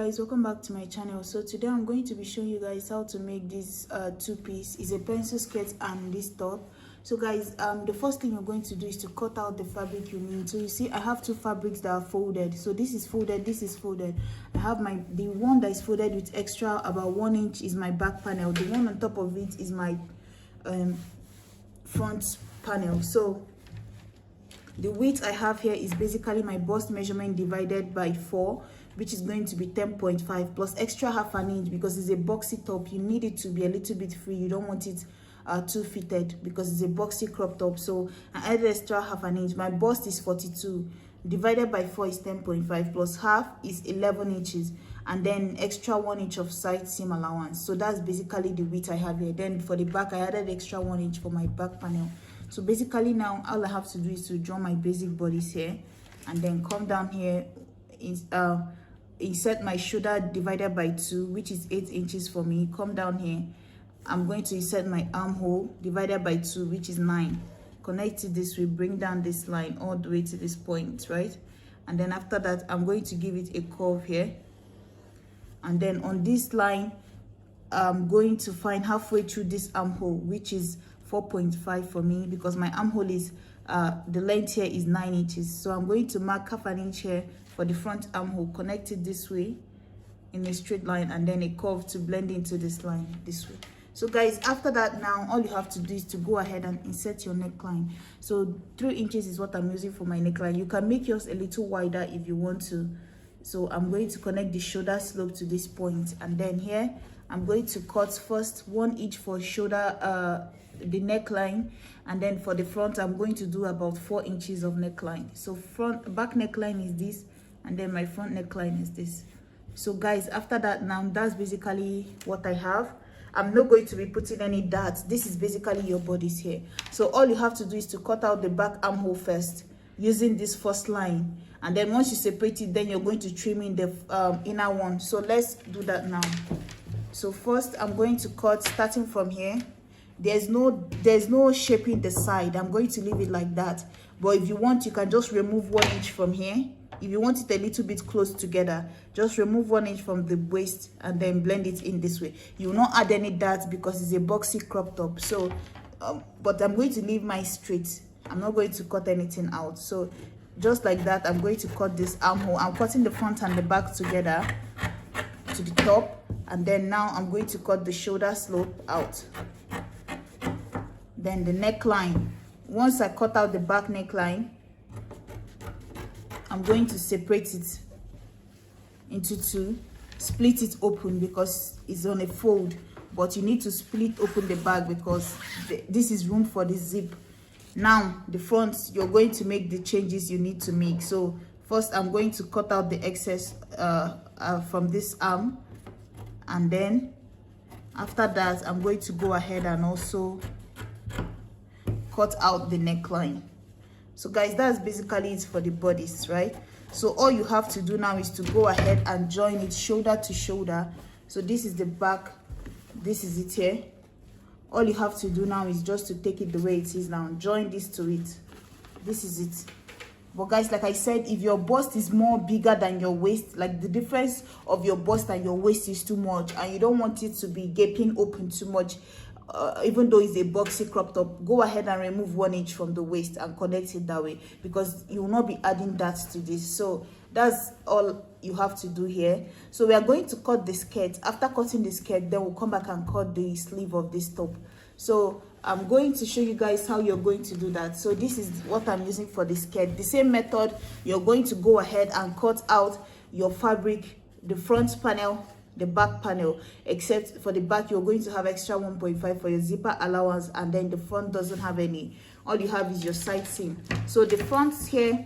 guys, welcome back to my channel. So today I'm going to be showing you guys how to make this two-piece. It's a pencil skirt and this top. So guys, the first thing you're going to do is to cut out the fabric you need. So you see I have two fabrics that are folded. So this is folded, this is folded. I have the one that is folded with extra about 1 inch is my back panel. The one on top of it is my front panel. So the width I have here is basically my bust measurement divided by 4, which is going to be 10.5 plus extra half an inch because it's a boxy top. You need it to be a little bit free. You don't want it too fitted because it's a boxy crop top. So I added extra half an inch. My bust is 42 divided by 4 is 10.5 plus half is 11 inches, and then extra 1 inch of side seam allowance. So that's basically the width I have here. Then for the back I added extra 1 inch for my back panel. So basically now all I have to do is to draw my basic bodice here and then come down here, insert my shoulder divided by 2, which is 8 inches for me. Come down here, I'm going to insert my armhole divided by 2, which is 9. Connect it this way, bring down this line all the way to this point, right? And then after that I'm going to give it a curve here, and then on this line I'm going to find halfway through this armhole, which is 4.5 for me because my armhole is the length here is 9 inches. So I'm going to mark half an inch here for the front armhole, connect it this way in a straight line, and then a curve to blend into this line this way. So guys, after that now all you have to do is to go ahead and insert your neckline. So 3 inches is what I'm using for my neckline. You can make yours a little wider if you want to. So I'm going to connect the shoulder slope to this point, and then here I'm going to cut first 1 inch for shoulder the neckline, and then for the front I'm going to do about 4 inches of neckline. So back neckline is this, and then my front neckline is this. So guys, after that now that's basically what I have. I'm not going to be putting any darts. This is basically your bodice here. So all you have to do is to cut out the back armhole first using this first line, and then once you separate it, then you're going to trim in the inner one. So let's do that now. So first I'm going to cut starting from here. There's no shaping the side. I'm going to leave it like that, but if you want you can just remove 1 inch from here. If you want it a little bit close together, just remove 1 inch from the waist and then blend it in this way. You will not add any darts because it's a boxy crop top. So but I'm going to leave mine straight. I'm not going to cut anything out. So just like that I'm going to cut this armhole. I'm cutting the front and the back together to the top, and then now I'm going to cut the shoulder slope out. Then the neckline, once I cut out the back neckline, I'm going to separate it into 2, split it open because it's on a fold, but you need to split open the back because this is room for the zip. Now the front, you're going to make the changes you need to make. So first I'm going to cut out the excess from this arm, and then after that I'm going to go ahead and also cut out the neckline. So guys, that's basically it for the bodice, right? So all you have to do now is to go ahead and join it shoulder to shoulder. So this is the back, this is it here. All you have to do now is just to take it the way it is now, join this to it. This is it. But guys, like I said, if your bust is more bigger than your waist, like the difference of your bust and your waist is too much, and you don't want it to be gaping open too much, even though it's a boxy crop top, go ahead and remove 1 inch from the waist and connect it that way, because you will not be adding that to this. So that's all you have to do here. So we are going to cut the skirt. After cutting the skirt, then we'll come back and cut the sleeve of this top. So I'm going to show you guys how you're going to do that. So this is what I'm using for the skirt. The same method, you're going to go ahead and cut out your fabric, the front panel, the back panel, except for the back you're going to have extra 1.5 for your zipper allowance, and then the front doesn't have any. All you have is your side seam. So the front here,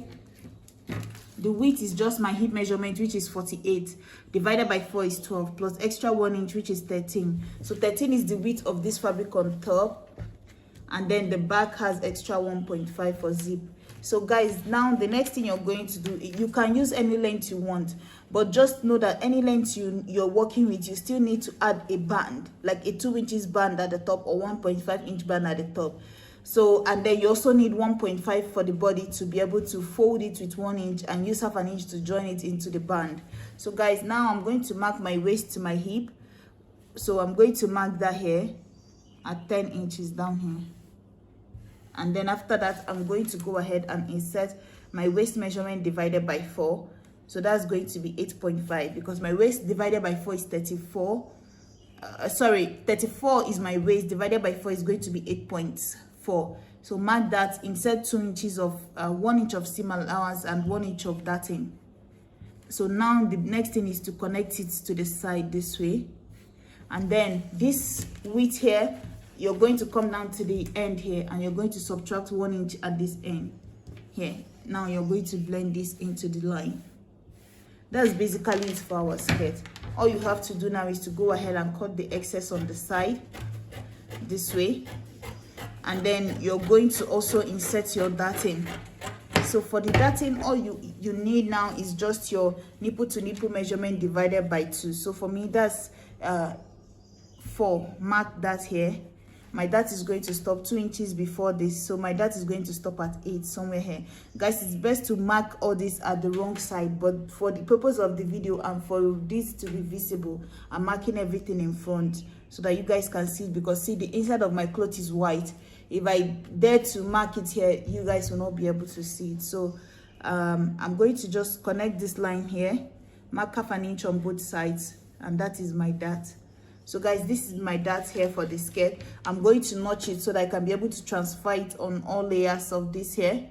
the width is just my hip measurement, which is 48 divided by 4 is 12 plus extra 1 inch, which is 13. So 13 is the width of this fabric on top, and then the back has extra 1.5 for zip. So guys, now the next thing you're going to do, you can use any length you want, but just know that any length you're working with, you still need to add a band, like a 2 inches band at the top or 1.5 inch band at the top. So, and then you also need 1.5 for the body to be able to fold it with 1 inch and use half an inch to join it into the band. So guys, now I'm going to mark my waist to my hip. So I'm going to mark that here at 10 inches down here. And then after that, I'm going to go ahead and insert my waist measurement divided by 4. So that's going to be 8.5 because my waist divided by 4 is 34. 34 is my waist, divided by 4 is going to be 8.4. So mark that, insert 2 inches of 1 inch of seam allowance and 1 inch of darting. So now the next thing is to connect it to the side this way. And then this width here, you're going to come down to the end here and you're going to subtract 1 inch at this end here. Now you're going to blend this into the line. That's basically it for our skirt. All you have to do now is to go ahead and cut the excess on the side this way. And then you're going to also insert your darting. So for the darting, all you need now is just your nipple to nipple measurement divided by 2. So for me, that's 4. Mark that here. My dart is going to stop 2 inches before this, so my dart is going to stop at 8 somewhere here. Guys, it's best to mark all this at the wrong side, but for the purpose of the video and for this to be visible, I'm marking everything in front so that you guys can see it, because see, the inside of my cloth is white. If I dare to mark it here, you guys will not be able to see it. So I'm going to just connect this line here, mark half an inch on both sides, and that is my dart. So guys, this is my dart here for the skirt. I'm going to notch it so that I can be able to transfer it on all layers of this here.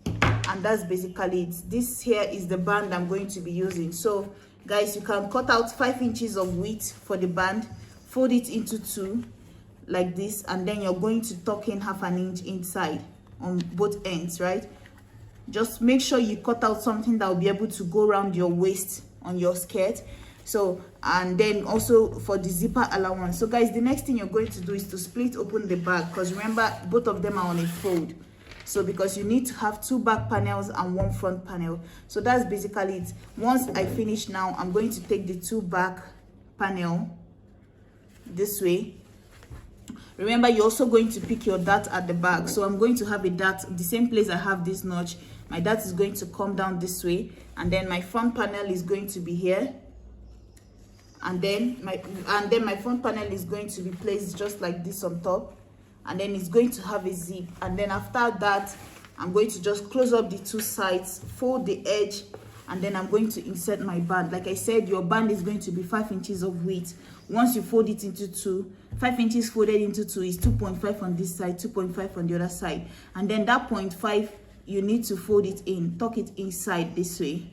And that's basically it. This here is the band I'm going to be using. So guys, you can cut out 5 inches of width for the band, fold it into 2 like this, and then you're going to tuck in half an inch inside on both ends, right? Just make sure you cut out something that will be able to go around your waist on your skirt. So, and then also for the zipper allowance. So guys, the next thing you're going to do is to split open the back, because remember, both of them are on a fold. So because you need to have 2 back panels and 1 front panel. So that's basically it. Once I finish now, I'm going to take the 2 back panel this way. Remember, you're also going to pick your dart at the back. So I'm going to have a dart the same place I have this notch. My dart is going to come down this way, and then my front panel is going to be here. And then my front panel is going to be placed just like this on top, and then it's going to have a zip. And then after that, I'm going to just close up the 2 sides, fold the edge, and then I'm going to insert my band. Like I said, your band is going to be 5 inches of width. Once you fold it into 2, 5 inches folded into 2 is 2.5 on this side, 2.5 on the other side. And then that 0.5, you need to fold it in, tuck it inside this way.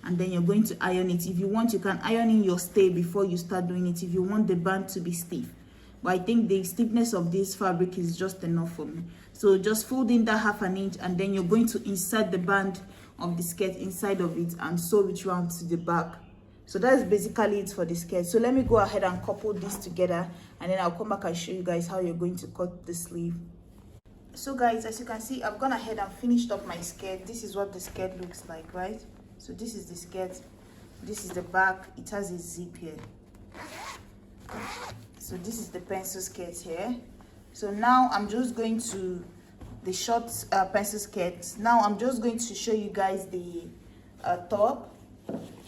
And then you're going to iron it. If you want, you can iron in your stay before you start doing it if you want the band to be stiff. But I think the stiffness of this fabric is just enough for me. So just fold in that half an inch, and then you're going to insert the band of the skirt inside of it and sew it round to the back. So that's basically it for the skirt. So let me go ahead and couple this together, and then I'll come back and show you guys how you're going to cut the sleeve. So guys, as you can see, I've gone ahead and finished up my skirt. This is what the skirt looks like, right? So this is the skirt, this is the back, it has a zip here. So this is the pencil skirt here. So now I'm just going to the short pencil skirt. Now I'm just going to show you guys the top.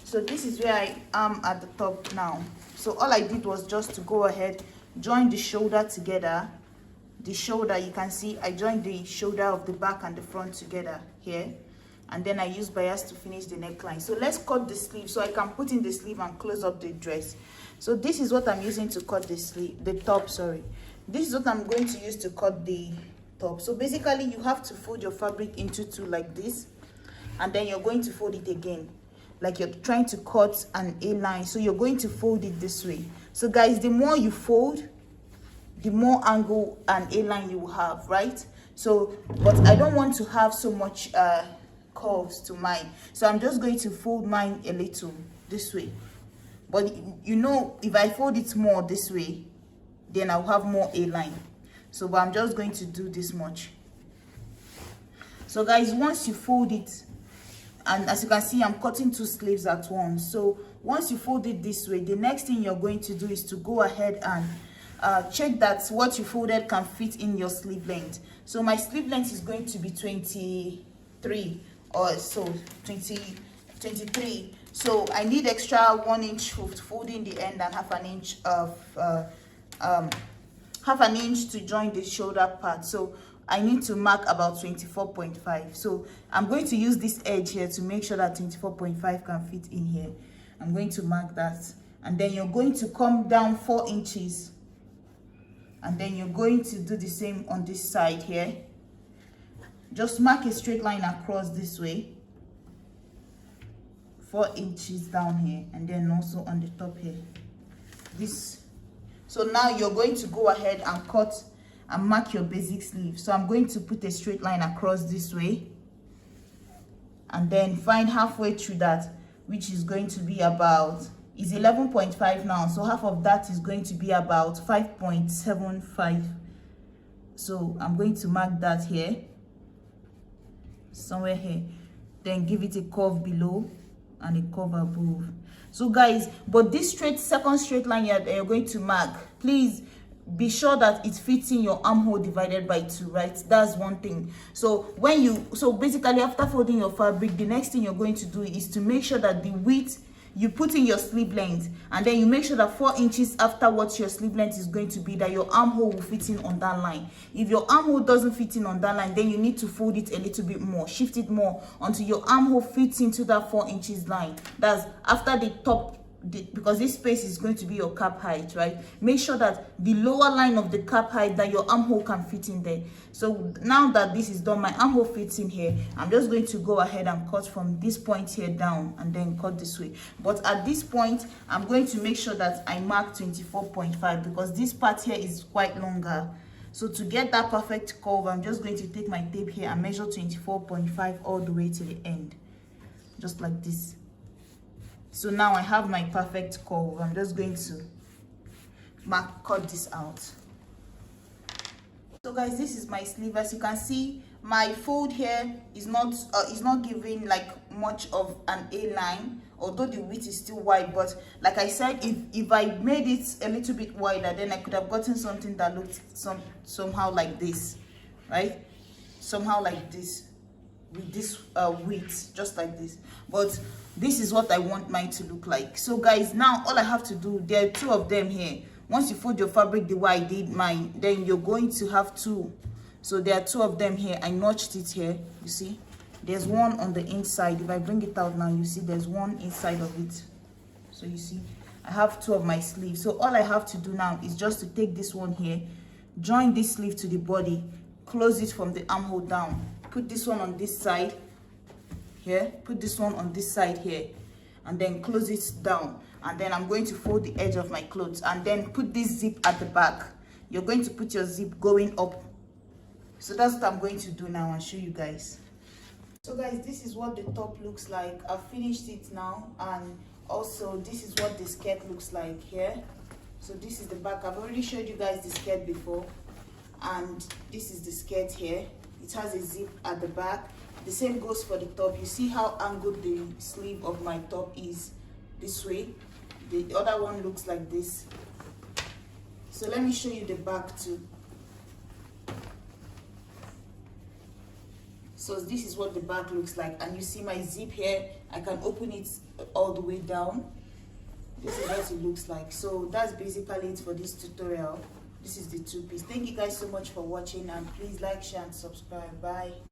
So this is where I am at the top now. So all I did was just to go ahead, join the shoulder together. The shoulder, you can see I joined the shoulder of the back and the front together here. And then I use bias to finish the neckline. So let's cut the sleeve so I can put in the sleeve and close up the dress. So this is what I'm using to cut the sleeve, the top, sorry. This is what I'm going to use to cut the top. So basically you have to fold your fabric into 2 like this, and then you're going to fold it again like you're trying to cut an A-line. So you're going to fold it this way. So guys, the more you fold, the more angle and A-line you will have, right? So, but I don't want to have so much curves to mine, so I'm just going to fold mine a little this way. But you know, if I fold it more this way, then I'll have more A-line. So but I'm just going to do this much. So guys, once you fold it, and as you can see, I'm cutting 2 sleeves at once. So once you fold it this way, the next thing you're going to do is to go ahead and check that what you folded can fit in your sleeve length. So my sleeve length is going to be 23 or so, 23. So I need extra 1 inch folding the end and half an inch of half an inch to join the shoulder part. So I need to mark about 24.5. So I'm going to use this edge here to make sure that 24.5 can fit in here. I'm going to mark that, and then you're going to come down 4 inches, and then you're going to do the same on this side here. Just mark a straight line across this way, 4 inches down here, and then also on the top here. This. So now you're going to go ahead and cut and mark your basic sleeve. So I'm going to put a straight line across this way, and then find halfway through that, which is going to be about, is 11.5 now, so half of that is going to be about 5.75. so I'm going to mark that here, somewhere here, then give it a curve below and a curve above. So guys, but this second straight line you're going to mark, please be sure that it fits in your armhole divided by 2, right? That's one thing. So basically after folding your fabric, the next thing you're going to do is to make sure that the width you put in your sleeve length, and then you make sure that 4 inches after what your sleeve length is going to be, that your armhole will fit in on that line. If your armhole doesn't fit in on that line, then you need to fold it a little bit more, shift it more until your armhole fits into that 4 inches line. That's after the top, because this space is going to be your cap height, right? Make sure that the lower line of the cap height, that your armhole can fit in there. So now that this is done, my armhole fits in here, I'm just going to go ahead and cut from this point here down and then cut this way. But at this point, I'm going to make sure that I mark 24.5 because this part here is quite longer. So to get that perfect curve, I'm just going to take my tape here and measure 24.5 all the way to the end, just like this. So now I have my perfect curve. I'm just going to cut this out. So guys, this is my sleeve. As you can see, my fold here is not giving like much of an A line, although the width is still wide. But like I said, if I made it a little bit wider, then I could have gotten something that looked somehow like this, right? Somehow like this, with this width, just like this. But this is what I want mine to look like. So guys, now all I have to do, there are 2 of them here. Once you fold your fabric the way I did mine, then you're going to have 2. So there are 2 of them here. I notched it here, you see. There's one on the inside. If I bring it out now, you see there's one inside of it. So you see, I have 2 of my sleeves. So all I have to do now is just to take this one here, join this sleeve to the body, close it from the armhole down, put this one on this side here, put this one on this side here, and then close it down. And then I'm going to fold the edge of my clothes and then put this zip at the back. You're going to put your zip going up. So that's what I'm going to do now and show you guys. So guys, this is what the top looks like. I've finished it now, and also this is what the skirt looks like here. So this is the back. I've already showed you guys the skirt before, and this is the skirt here. It has a zip at the back. The same goes for the top. You see how angled the sleeve of my top is this way. The other one looks like this. So let me show you the back too. So this is what the back looks like, and you see my zip here. I can open it all the way down. This is what it looks like. So that's basically it for this tutorial. This is the 2-piece. Thank you guys so much for watching, and please like, share and subscribe. Bye.